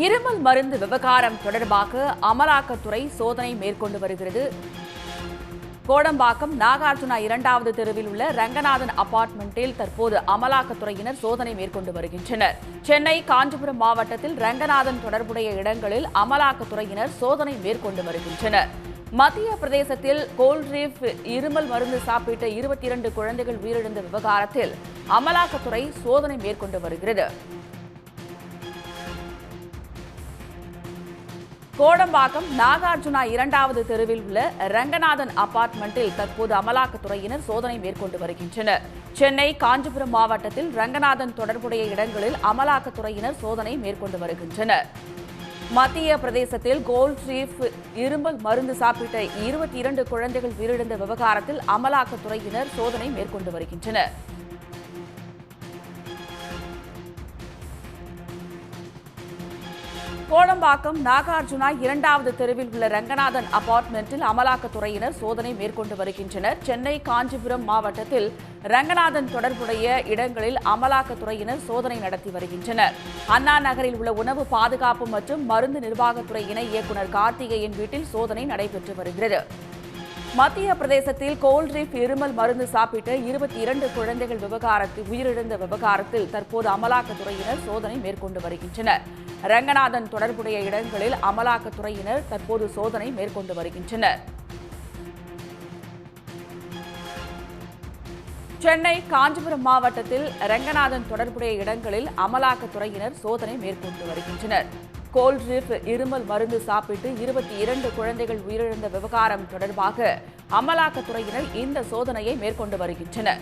இருமல் மருந்து விவகாரம் தொடர்பாக அமலாக்கத்துறை சோதனை மேற்கொண்டு வருகிறது. கோடம்பாக்கம் நாகார்ஜுனா 2வது தெருவில் உள்ள ரங்கநாதன் அபார்ட்மெண்டில் தற்போது அமலாக்கத்துறையினர் சோதனை மேற்கொண்டு வருகின்றனர். சென்னை, காஞ்சிபுரம் மாவட்டத்தில் ரங்கநாதன் தொடர்புடைய இடங்களில் அமலாக்கத்துறையினர் சோதனை மேற்கொண்டு வருகின்றனர். மத்திய பிரதேசத்தில் கோல்ட்ரீஃப் இருமல் மருந்து சாப்பிட்ட 22 குழந்தைகள் உயிரிழந்த விவகாரத்தில் அமலாக்கத்துறை சோதனை மேற்கொண்டு வருகிறது. கோடம்பாக்கம் நாகார்ஜுனா 2வது தெருவில் உள்ள ரங்கநாதன் அபார்ட்மெண்டில் தற்போது அமலாக்கத்துறையினர் சோதனை மேற்கொண்டு வருகின்றனர். சென்னை, காஞ்சிபுரம் மாவட்டத்தில் ரங்கநாதன் தொடர்புடைய இடங்களில் அமலாக்கத்துறையினர் சோதனை மேற்கொண்டு வருகின்றனர். மத்திய பிரதேசத்தில் கோல்ட்ரீஃப் இருமல் மருந்து சாப்பிட்ட 22 குழந்தைகள் உயிரிழந்த விவகாரத்தில் அமலாக்கத்துறையினர் சோதனை மேற்கொண்டு வருகின்றனர். கோடம்பாக்கம் நாகார்ஜுனா 2வது தெருவில் உள்ள ரங்கநாதன் அபார்ட்மெண்டில் அமலாக்கத்துறையினர் சோதனை மேற்கொண்டு வருகின்றனர். சென்னை, காஞ்சிபுரம் மாவட்டத்தில் ரங்கநாதன் தொடர்புடைய இடங்களில் அமலாக்கத்துறையினர் சோதனை நடத்தி வருகின்றனர். அண்ணா நகரில் உள்ள உணவு பாதுகாப்பு மற்றும் மருந்து நிர்வாகத்துறை இணை இயக்குநர் கார்த்திகேயன் வீட்டில் சோதனை நடைபெற்று வருகிறது. மத்திய பிரதேசத்தில் கோல்ட்ரீஃப் இருமல் மருந்து சாப்பிட்ட 22 குழந்தைகள் உயிரிழந்த விவகாரத்தில் தற்போது அமலாக்கத்துறையினர் சோதனை மேற்கொண்டு வருகின்றனர். ரங்கநாதன் தொடர்புடைய இடங்களில் அமலாக்கத்துறையினர் தற்போது சோதனை மேற்கொண்டு வருகின்றனர். சென்னை, காஞ்சிபுரம் மாவட்டத்தில் ரங்கநாதன் தொடர்புடைய இடங்களில் அமலாக்கத்துறையினர் சோதனை மேற்கொண்டு வருகின்றனர். கோல்ட்ரீஃப் இருமல் மருந்து சாப்பிட்டு 22 குழந்தைகள் உயிரிழந்த விவகாரம் தொடர்பாக அமலாக்கத்துறையினர் இந்த சோதனையை மேற்கொண்டு வருகின்றனர்.